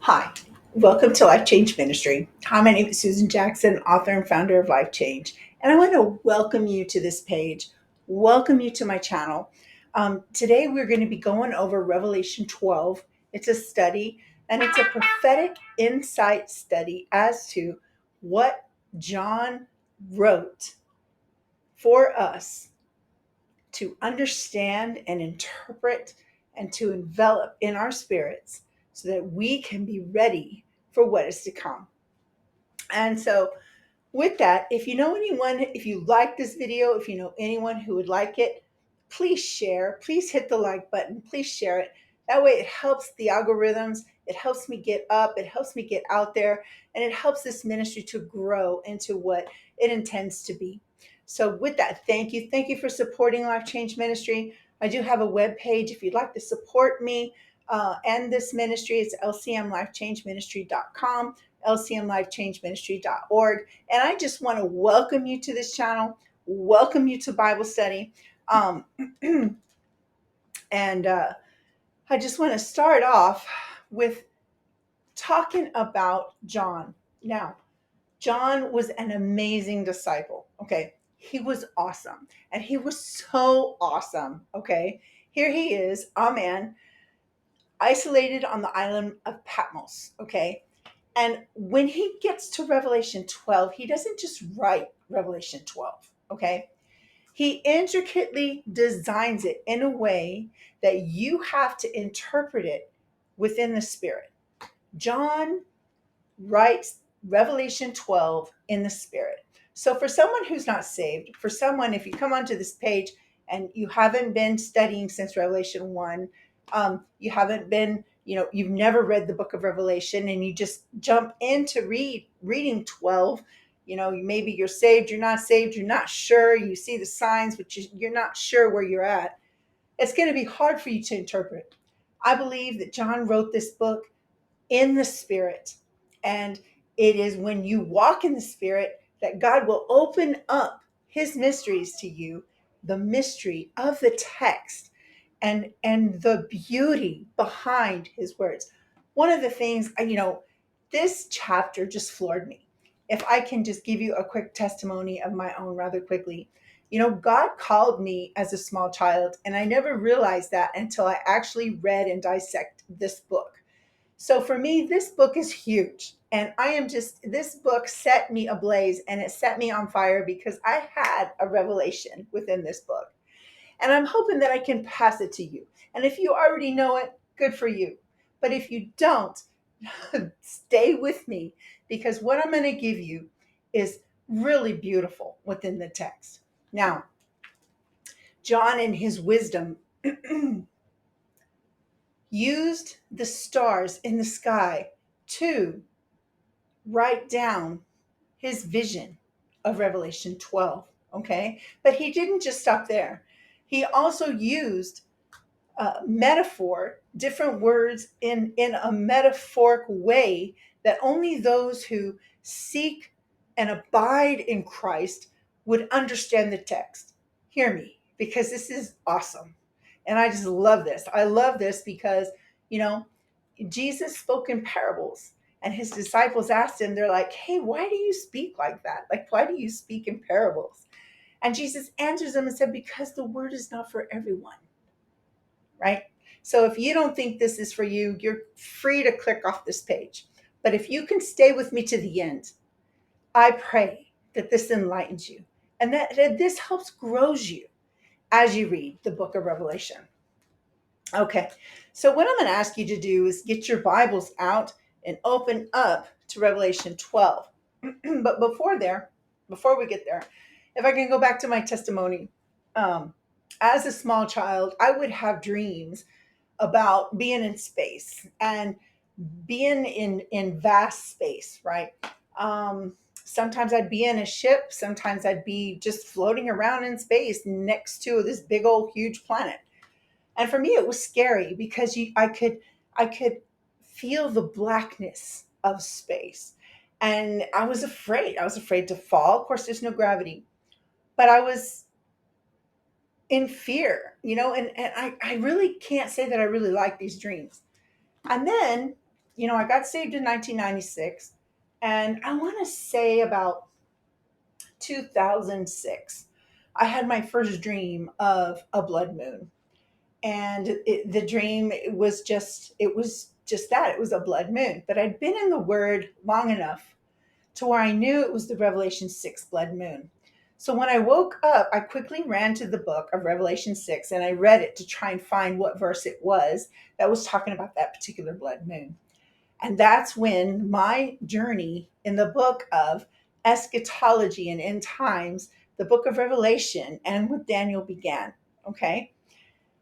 Hi, welcome to Life Change Ministry. Hi, my name is Susan Jackson, author and founder of Life Change, and I want to welcome you to this page, welcome you to my channel. Today, we're going to be going over Revelation 12. It's a study, and it's a prophetic insight study as to what John wrote for us to understand and interpret and to envelop in our spirits so that we can be ready for what is to come. And so, with that, if you know anyone, if you like this video, if you know anyone who would like it, please share. Please hit the like button. Please share it. That way, it helps the algorithms. It helps me get up. It helps me get out there. And it helps this ministry to grow into what it intends to be. So, with that, thank you. Thank you for supporting Life Change Ministry. I do have a web page if you'd like to support me and this ministry. It's lcmlifechangeministry.com, lcmlifechangeministry.org. And I just want to welcome you to this channel, welcome you to Bible study. Um, and I just want to start off with talking about John. Now, John was an amazing disciple. Okay. He was awesome. And he was so awesome. Okay. Here he is, a man isolated on the island of Patmos. Okay. And when he gets to Revelation 12, he doesn't just write Revelation 12. Okay. He intricately designs it in a way that you have to interpret it within the Spirit. John writes Revelation 12 in the Spirit. So, for someone who's not saved, for someone, if you come onto this page and you haven't been studying since Revelation 1, you haven't been, you've never read the book of Revelation and you just jump into reading 12, maybe you're saved, you're not sure, you see the signs, but you're not sure where you're at. It's going to be hard for you to interpret. I believe that John wrote this book in the Spirit. And it is when you walk in the Spirit that God will open up his mysteries to you, the mystery of the text and the beauty behind his words. One of the things, this chapter just floored me. If I can just give you a quick testimony of my own rather quickly. God called me as a small child, and I never realized that until I actually read and dissect this book. So for me, this book is huge. And this book set me ablaze and it set me on fire because I had a revelation within this book. And I'm hoping that I can pass it to you. And if you already know it, good for you. But if you don't, stay with me because what I'm going to give you is really beautiful within the text. Now, John, in his wisdom, used the stars in the sky to write down his vision of Revelation 12. Okay. But he didn't just stop there. He also used metaphor, different words in a metaphoric way that only those who seek and abide in Christ would understand the text. Hear me, because this is awesome. And I just love this. I love this because, you know, Jesus spoke in parables and his disciples asked him, they're like, hey, why do you speak like that? Like, why do you speak in parables? And Jesus answers them and said, because the word is not for everyone, right? So if you don't think this is for you, you're free to click off this page. But if you can stay with me to the end, I pray that this enlightens you and that this helps grows you as you read the book of Revelation. Okay, so what I'm going to ask you to do is get your Bibles out and open up to Revelation 12. But before we get there, if I can go back to my testimony, um, as a small child, I would have dreams about being in space and being in vast space, right? Sometimes I'd be in a ship, sometimes I'd be just floating around in space next to this big old huge planet. And for me, it was scary because I could feel the blackness of space, and I was afraid. I was afraid to fall. Of course, there's no gravity, but I was in fear, and I really can't say that I really like these dreams. And then I got saved in 1996, and I want to say about 2006, I had my first dream of a blood moon. And the dream it was just that it was a blood moon. But I'd been in the Word long enough to where I knew it was the Revelation 6 blood moon. So when I woke up, I quickly ran to the book of Revelation 6 and I read it to try and find what verse it was that was talking about that particular blood moon. And that's when my journey in the book of eschatology and end times, the book of Revelation, and with Daniel began. Okay.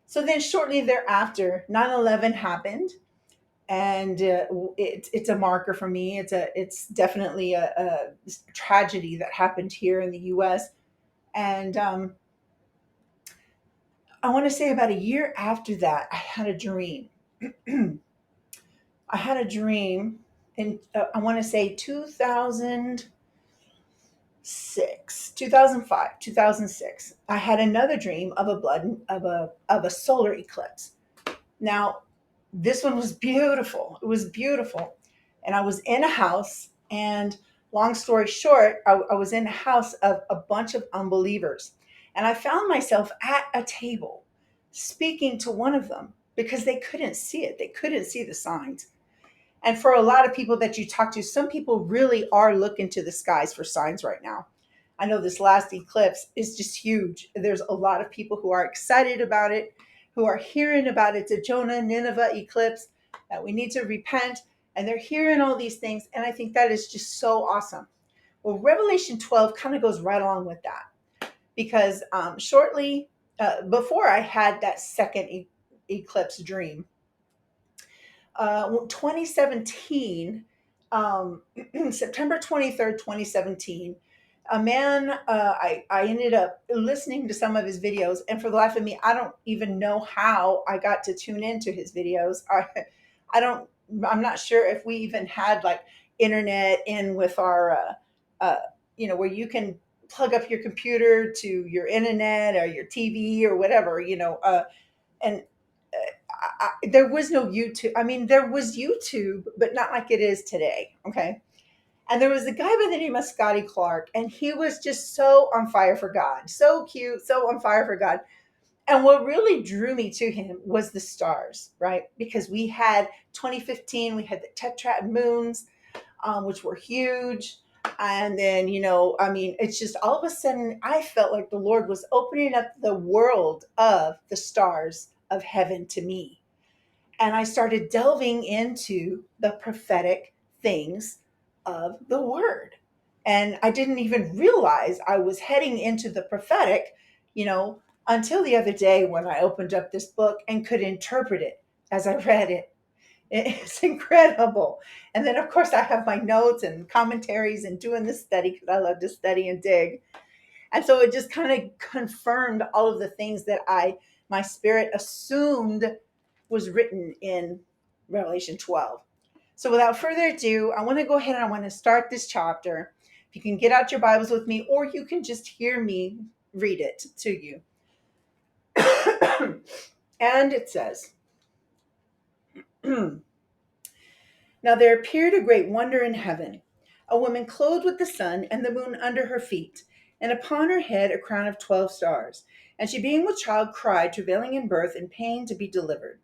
So then shortly thereafter, 9/11 happened. And it's a marker for me. It's definitely a tragedy that happened here in the U.S. And I want to say about a year after that, I had a dream. I had a dream in I want to say 2006, 2005, 2006. I had another dream of a solar eclipse. Now, this one was beautiful. It was beautiful. And I was in a house, and long story short, I was in a house of a bunch of unbelievers. And I found myself at a table speaking to one of them because they couldn't see it. They couldn't see the signs. And for a lot of people that you talk to, some people really are looking to the skies for signs right now. I know this last eclipse is just huge. There's a lot of people who are excited about it, who are hearing about it, the Jonah Nineveh eclipse, that we need to repent. And they're hearing all these things. And I think that is just so awesome. Well, Revelation 12 kind of goes right along with that because shortly before I had that second eclipse dream, 2017, September 23rd, 2017, a man, I ended up listening to some of his videos. And for the life of me, I don't even know how I got to tune into his videos. I don't, I'm not sure if we even had like internet in with our, where you can plug up your computer to your internet or your TV or whatever, and there was no YouTube. I mean, there was YouTube, but not like it is today. Okay. And there was a guy by the name of Scotty Clark, and he was just so on fire for God, so cute, so on fire for God. And what really drew me to him was the stars, right? Because we had 2015, we had the tetrad moons, which were huge. And then, I mean, it's just all of a sudden, I felt like the Lord was opening up the world of the stars of heaven to me, and I started delving into the prophetic things of the word. And I didn't even realize I was heading into the prophetic, until the other day when I opened up this book and could interpret it as I read it. It's incredible. And then, of course, I have my notes and commentaries and doing this study because I love to study and dig. And so it just kind of confirmed all of the things that my spirit assumed was written in Revelation 12. So without further ado, I want to go ahead and I want to start this chapter. If you can get out your Bibles with me, or you can just hear me read it to you. And it says, Now there appeared a great wonder in heaven, a woman clothed with the sun and the moon under her feet, and upon her head a crown of 12 stars. And she being with child cried, travailing in birth and pain to be delivered.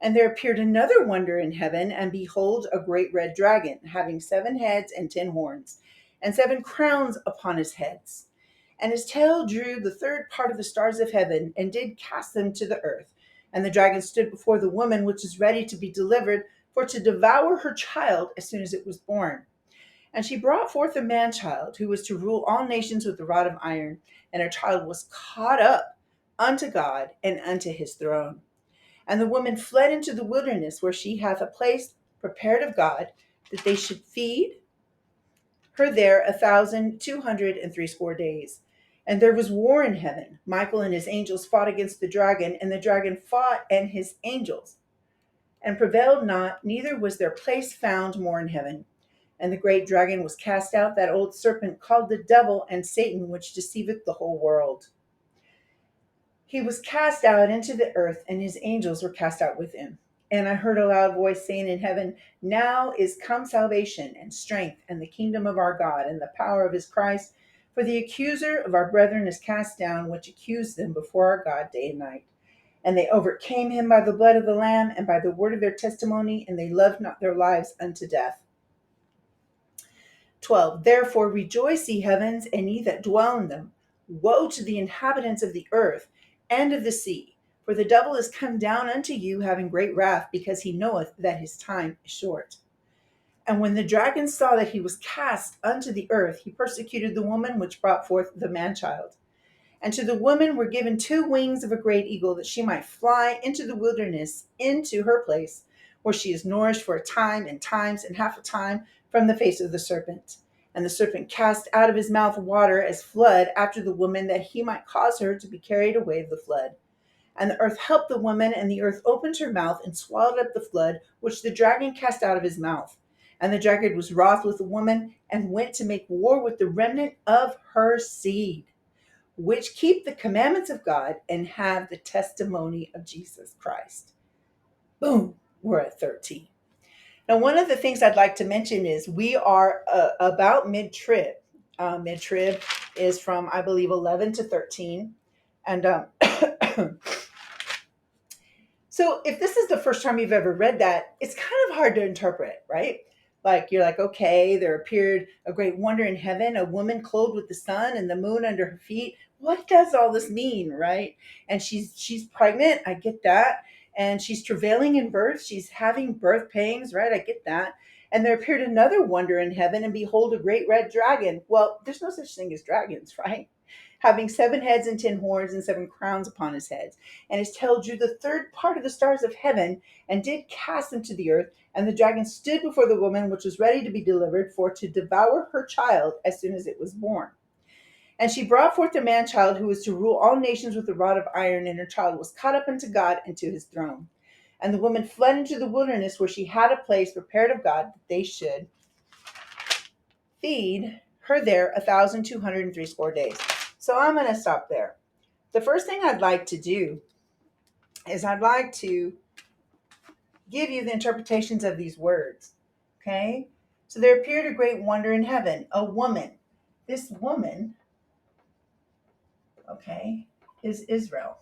And there appeared another wonder in heaven, and behold, a great red dragon, having 7 heads and 10 horns, and 7 crowns upon his heads. And his tail drew the third part of the stars of heaven, and did cast them to the earth. And the dragon stood before the woman, which is ready to be delivered, for to devour her child as soon as it was born. And she brought forth a man child, who was to rule all nations with a rod of iron. And her child was caught up unto God and unto his throne. And the woman fled into the wilderness, where she hath a place prepared of God, that they should feed her there 1,260 days. And there was war in heaven. Michael and his angels fought against the dragon, and the dragon fought and his angels, and prevailed not, neither was their place found more in heaven. And the great dragon was cast out, that old serpent called the devil and Satan, which deceiveth the whole world. He was cast out into the earth, and his angels were cast out with him. And I heard a loud voice saying in heaven, now is come salvation and strength and the kingdom of our God and the power of his Christ. For the accuser of our brethren is cast down, which accused them before our God day and night. And they overcame him by the blood of the Lamb and by the word of their testimony, and they loved not their lives unto death. 12. Therefore rejoice, ye heavens, and ye that dwell in them. Woe to the inhabitants of the earth and of the sea, for the devil is come down unto you, having great wrath, because he knoweth that his time is short. And when the dragon saw that he was cast unto the earth, he persecuted the woman which brought forth the man child. And to the woman were given 2 wings of a great eagle, that she might fly into the wilderness, into her place, where she is nourished for a time and times and half a time from the face of the serpent. And the serpent cast out of his mouth water as flood after the woman, that he might cause her to be carried away of the flood. And the earth helped the woman, and the earth opened her mouth and swallowed up the flood, which the dragon cast out of his mouth. And the dragon was wroth with the woman, and went to make war with the remnant of her seed, which keep the commandments of God and have the testimony of Jesus Christ. Boom, we're at 13. Now, one of the things I'd like to mention is we are about mid-trib. Mid-trib is from, I believe, 11 to 13. And so if this is the first time you've ever read that, it's kind of hard to interpret, right? Like, you're like, okay, there appeared a great wonder in heaven, a woman clothed with the sun and the moon under her feet. What does all this mean, right? And she's pregnant, I get that. And she's travailing in birth, she's having birth pangs, right? I get that. And there appeared another wonder in heaven, and behold, a great red dragon. Well, there's no such thing as dragons, right? Having 7 heads and 10 horns and 7 crowns upon his heads. And his tail drew the third part of the stars of heaven, and did cast them to the earth. And the dragon stood before the woman, which was ready to be delivered, for to devour her child as soon as it was born. And she brought forth a man child, who was to rule all nations with a rod of iron, and her child was caught up unto God and to his throne. And the woman fled into the wilderness, where she had a place prepared of God, that they should feed her there 1,260 days. So I'm going to stop there. The first thing I'd like to do is I'd like to give you the interpretations of these words. Okay? So there appeared a great wonder in heaven, a woman. This woman, okay, is Israel.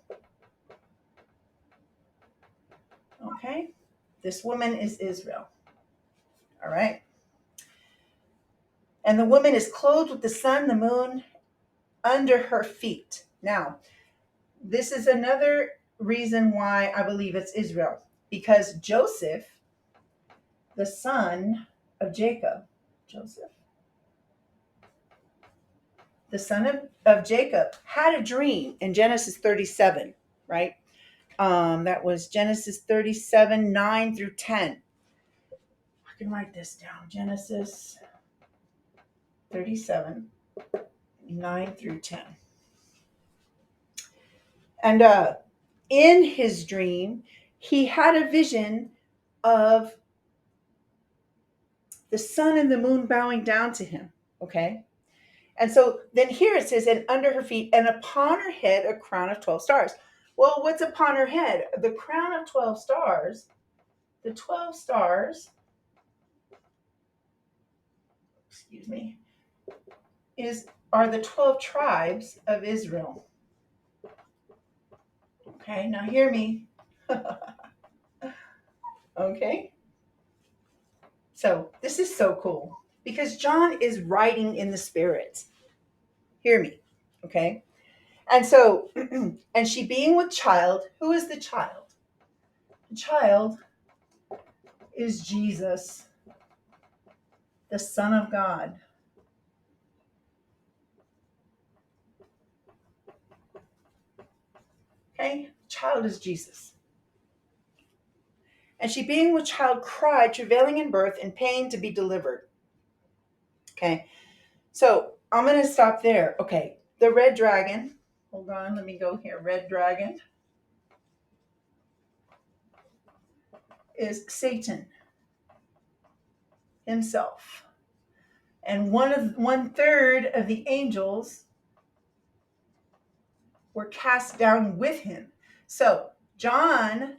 Okay? This woman is Israel. All right? And the woman is clothed with the sun, the moon under her feet. Now, this is another reason why I believe it's Israel. Because Joseph, the son of Jacob, the son of Jacob, had a dream in Genesis 37, right? That was Genesis 37, 9 through 10. I can write this down. Genesis 37, 9 through 10. And in his dream, he had a vision of the sun and the moon bowing down to him, okay? And so then here it says, and under her feet, and upon her head, a crown of 12 stars. Well, what's upon her head? The crown of 12 stars, the 12 stars, excuse me, are the 12 tribes of Israel. Okay, now hear me. Okay. So this is so cool because John is writing in the spirit. Hear me. Okay. And so, and she being with child, who is the child? The child is Jesus, the Son of God. Okay, child is Jesus. And she being with child cried, travailing in birth and pain to be delivered. Okay, so I'm going to stop there. Okay, the red dragon. Hold on, let me go here. Red dragon is Satan himself. And 1/3 of the angels were cast down with him. So John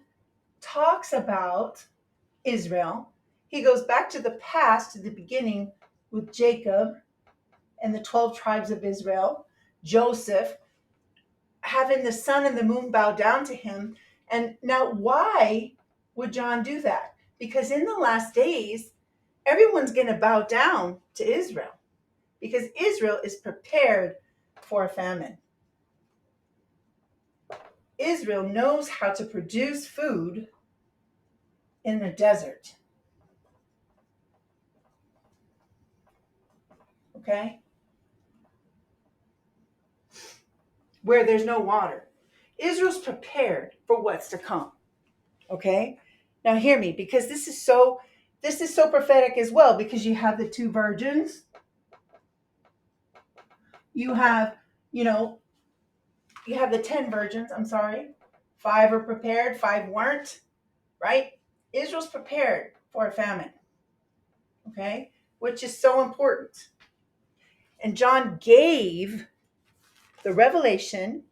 talks about Israel. He goes back to the past, to the beginning with Jacob and the 12 tribes of Israel, Joseph, having the sun and the moon bow down to him. And now, why would John do that? Because in the last days, everyone's going to bow down to Israel because Israel is prepared for a famine. Israel knows how to produce food in the desert. Okay? Where there's no water. Israel's prepared for what's to come. Okay? Now hear me, because this is so prophetic as well, because you have the two virgins. You have, you know, you have the 10 virgins, I'm sorry. 5 are prepared, 5 weren't, right? Israel's prepared for a famine. Okay? Which is so important. And John gave the revelation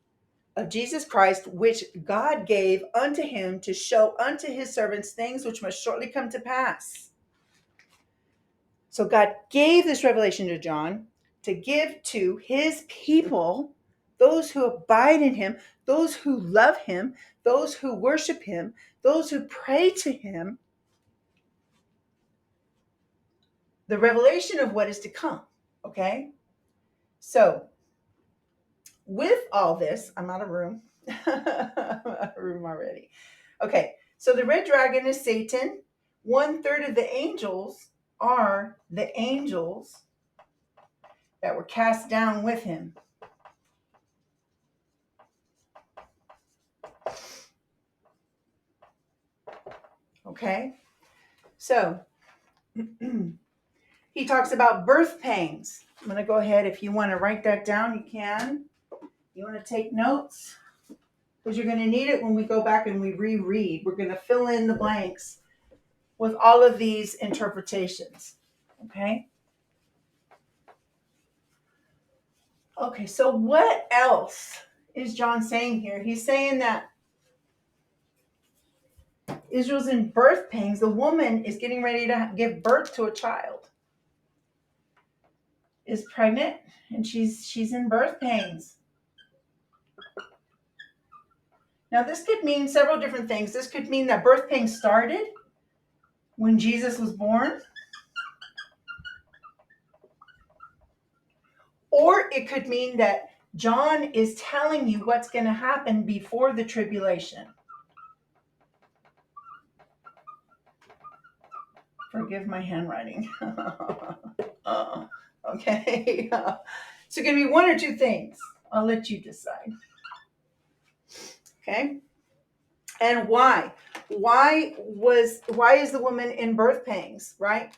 of Jesus Christ, which God gave unto him to show unto his servants things which must shortly come to pass. So God gave this revelation to John to give to his people, those who abide in him, those who love him, those who worship him, those who pray to him, the revelation of what is to come. Okay? So, with all this, I'm out of room. I'm out of room already. Okay, so the red dragon is Satan. 1/3 of the angels are the angels that were cast down with him. Okay, so he talks about birth pangs. I'm going to go ahead. If you want to write that down, you can. You want to take notes? Because you're going to need it when we go back and we reread. We're going to fill in the blanks with all of these interpretations. Okay? Okay, so what else is John saying here? He's saying that Israel's in birth pangs. The woman is getting ready to give birth to a child, is pregnant, and she's in birth pangs. Now, this could mean several different things. This could mean that birth pains started when Jesus was born, or it could mean that John is telling you what's going to happen before the tribulation. Forgive my handwriting. Okay. So, going to be one or two things. I'll let you decide. Okay. And why? Why is the woman in birth pangs, right?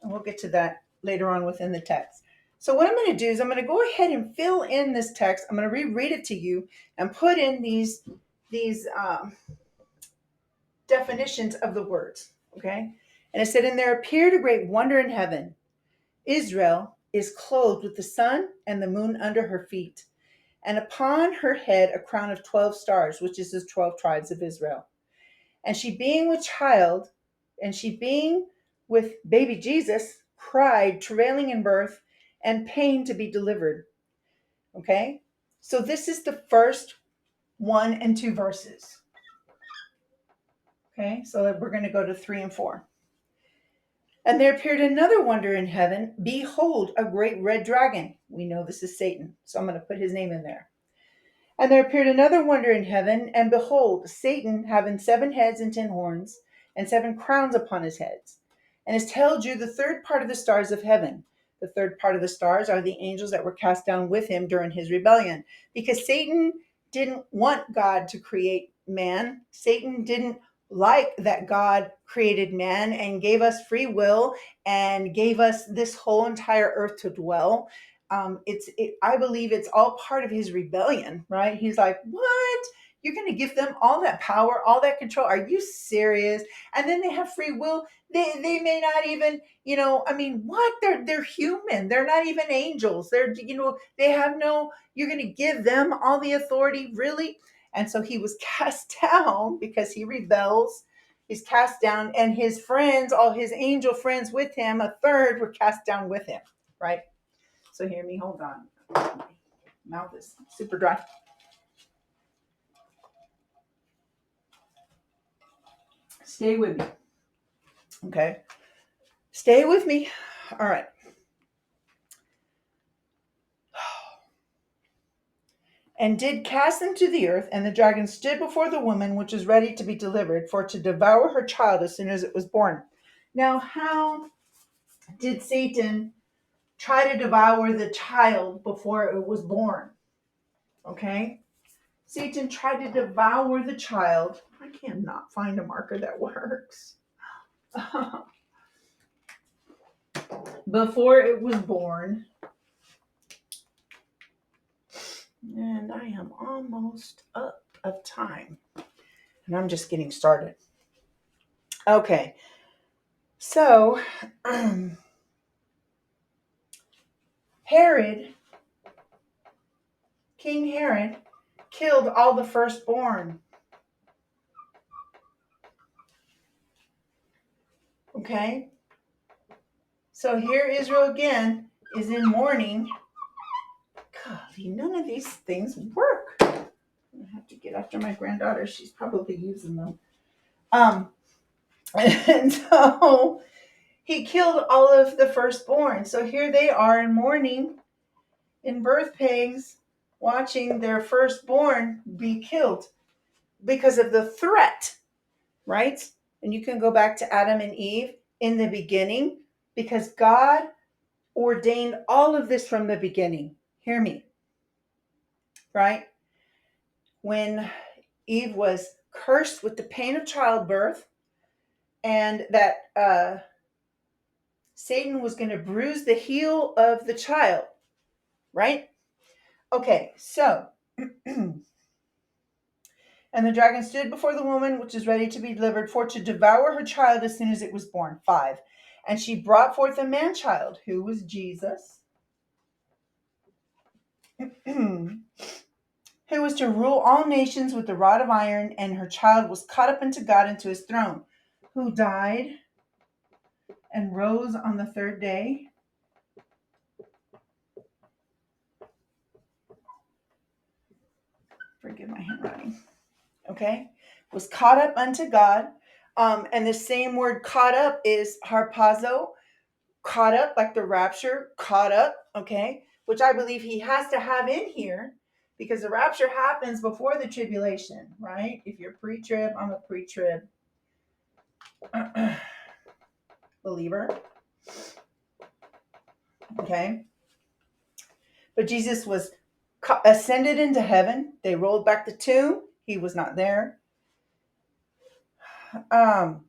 And we'll get to that later on within the text. So what I'm going to do is I'm going to go ahead and fill in this text. I'm going to reread it to you and put in these definitions of the words. Okay. And it said, and there appeared a great wonder in heaven. Israel is clothed with the sun and the moon under her feet, and upon her head a crown of 12 stars, which is the 12 tribes of Israel. And she being with child, and she being with baby Jesus, cried, travailing in birth, and pain to be delivered. Okay? So this is the first 1 and 2 verses. Okay? So we're going to go to 3 and 4. And there appeared another wonder in heaven. Behold, a great red dragon. We know this is Satan, so I'm going to put his name in there. And there appeared another wonder in heaven, and behold, Satan having 7 heads and 10 horns, and 7 crowns upon his heads. And his tail drew the third part of the stars of heaven. The third part of the stars are the angels that were cast down with him during his rebellion. Because Satan didn't want God to create man. Satan didn't like that God created man and gave us free will and gave us this whole entire earth to dwell. I believe it's all part of his rebellion, right? He's like, what? You're going to give them all that power, all that control? Are you serious? And then they have free will. They may not even, what? They're human. They're not even angels. They have no, you're going to give them all the authority, really? And so he was cast down because he rebels. He's cast down, and his friends, all his angel friends with him, a third were cast down with him, right? So hear me, hold on. My mouth is super dry. Stay with me. Okay. Stay with me. All right. And did cast them to the earth, and the dragon stood before the woman which was ready to be delivered, for to devour her child as soon as it was born. Now, how did Satan try to devour the child before it was born? Okay? Satan tried to devour the child. I cannot find a marker that works. Before it was born. And I am almost up of time. And I'm just getting started. Okay. So, Herod, King Herod, killed all the firstborn. Okay? So here Israel again is in mourning. Golly, none of these things work. I have to get after my granddaughter. She's probably using them. And so he killed all of the firstborn. So here they are in mourning, in birth pangs, watching their firstborn be killed because of the threat, right? And you can go back to Adam and Eve in the beginning, because God ordained all of this from the beginning. Hear me, right? When Eve was cursed with the pain of childbirth, and that Satan was going to bruise the heel of the child, right? Okay, so, and the dragon stood before the woman which is ready to be delivered, for to devour her child as soon as it was born. 5. And she brought forth a man child, who was Jesus, who was to rule all nations with the rod of iron, and her child was caught up into God into his throne, who died and rose on the third day. Forgive my handwriting. Okay? Was caught up unto God. And the same word caught up is harpazo, caught up, like the rapture, caught up, okay? Which I believe he has to have in here, because the rapture happens before the tribulation, right? If you're pre-trib, I'm a pre-trib believer. Okay? But Jesus was ascended into heaven. They rolled back the tomb. He was not there. And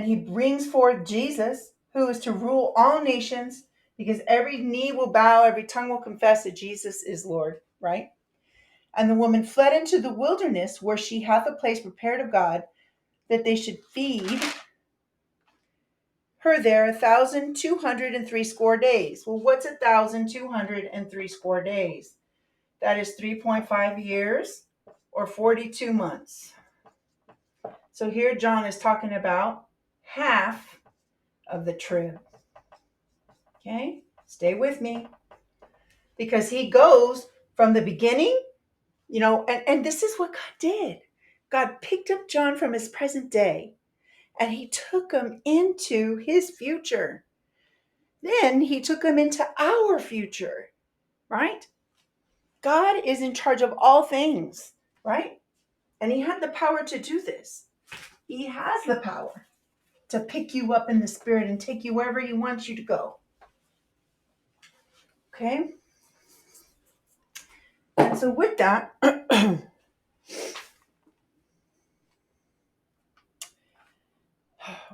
he brings forth Jesus, who is to rule all nations, because every knee will bow, every tongue will confess that Jesus is Lord, right? And the woman fled into the wilderness, where she hath a place prepared of God, that they should feed her there 1,260 days. Well, what's 1,260 days? That is 3.5 years or 42 months. So here John is talking about half of the trib. Okay? Stay with me. Because he goes from the beginning, and this is what God did. God picked up John from his present day, and he took him into his future. Then he took him into our future, right? God is in charge of all things, right? And he had the power to do this. He has the power to pick you up in the spirit and take you wherever he wants you to go. Okay? And so with that,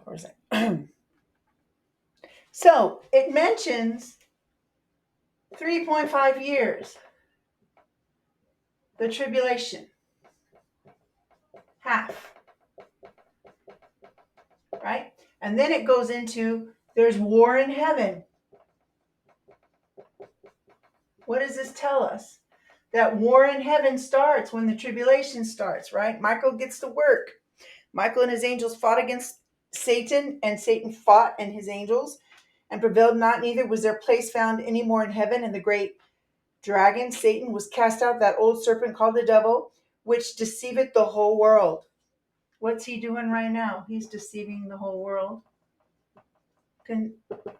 where is it? So it mentions 3.5 years, the tribulation, half, right? And then it goes into there's war in heaven. What does this tell us? That war in heaven starts when the tribulation starts, right? Michael gets to work. Michael and his angels fought against Satan, and Satan fought and his angels and prevailed not, neither was their place found any more in heaven. And the great dragon, Satan, was cast out, that old serpent called the devil, which deceiveth the whole world. What's he doing right now? He's deceiving the whole world.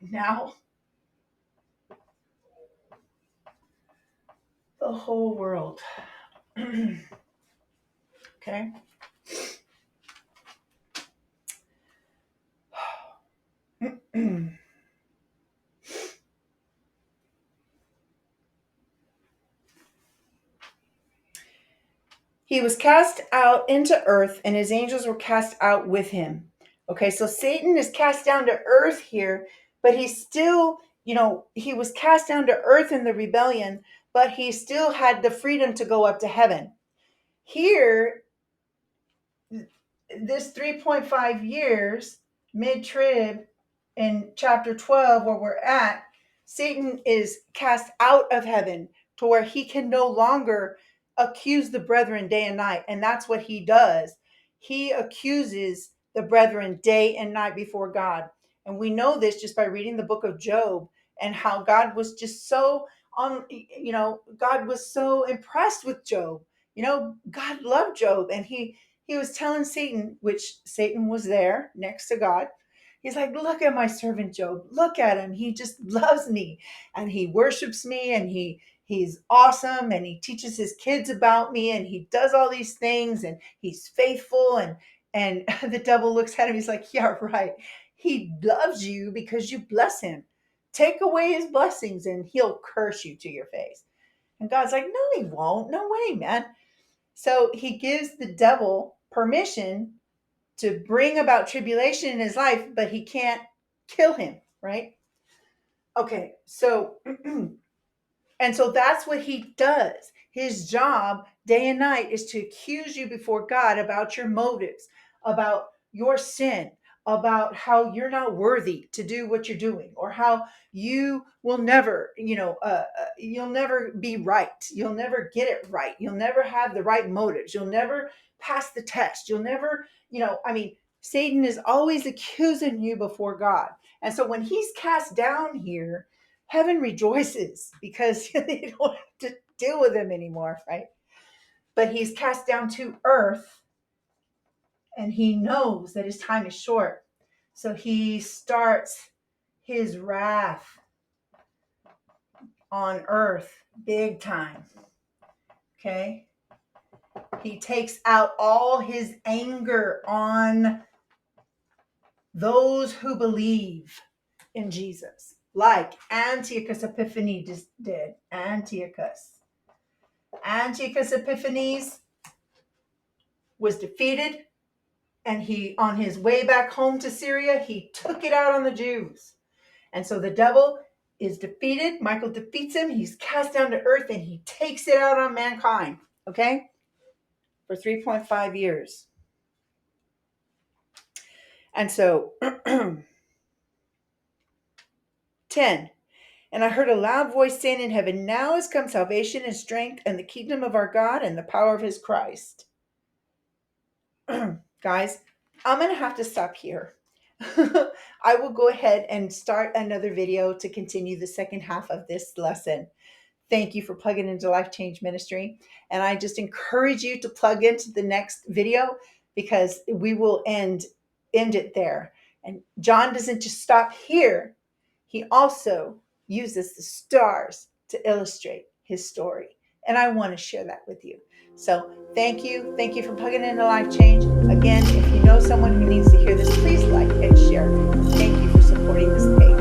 Now, the whole world. Okay. He was cast out into earth, and his angels were cast out with him. Okay, so Satan is cast down to earth here, but he's still, he was cast down to earth in the rebellion, but he still had the freedom to go up to heaven. Here, this 3.5 years, mid-trib, in chapter 12, where we're at, Satan is cast out of heaven to where he can no longer accuse the brethren day and night. And that's what he does. He accuses the brethren day and night before God. And we know this just by reading the book of Job, and how God was just so God was so impressed with Job. God loved Job, and he was telling Satan, which Satan was there next to God. He's like, look at my servant Job. Look at him. He just loves me, and he worships me, and he's awesome, and he teaches his kids about me, and he does all these things, and he's faithful. And the devil looks at him. He's like, yeah, right. He loves you because you bless him. Take away his blessings and he'll curse you to your face. And God's like, no, he won't. No way, man. So he gives the devil permission to bring about tribulation in his life, but he can't kill him, right? Okay, so and so that's what he does. His job day and night is to accuse you before God about your motives, about your sin, about how you're not worthy to do what you're doing, or how you will never, you'll never be right. You'll never get it right. You'll never have the right motives. You'll never pass the test. You'll never, Satan is always accusing you before God. And so when he's cast down here, heaven rejoices because they don't have to deal with him anymore, right? But he's cast down to earth, and he knows that his time is short. So he starts his wrath on earth big time. Okay? He takes out all his anger on those who believe in Jesus, like Antiochus Epiphanes did. Antiochus Epiphanes was defeated, and he, on his way back home to Syria, he took it out on the Jews. And so the devil is defeated. Michael defeats him. He's cast down to earth, and he takes it out on mankind, okay, for 3.5 years. And so 10, and I heard a loud voice saying in heaven, now is come salvation and strength and the kingdom of our God and the power of his Christ. Guys, I'm going to have to stop here. I will go ahead and start another video to continue the second half of this lesson. Thank you for plugging into Life Change Ministry. And I just encourage you to plug into the next video, because we will end it there. And John doesn't just stop here. He also uses the stars to illustrate his story. And I want to share that with you. So thank you. Thank you for plugging into Life Change. Again, if you know someone who needs to hear this, please like and share. Thank you for supporting this page.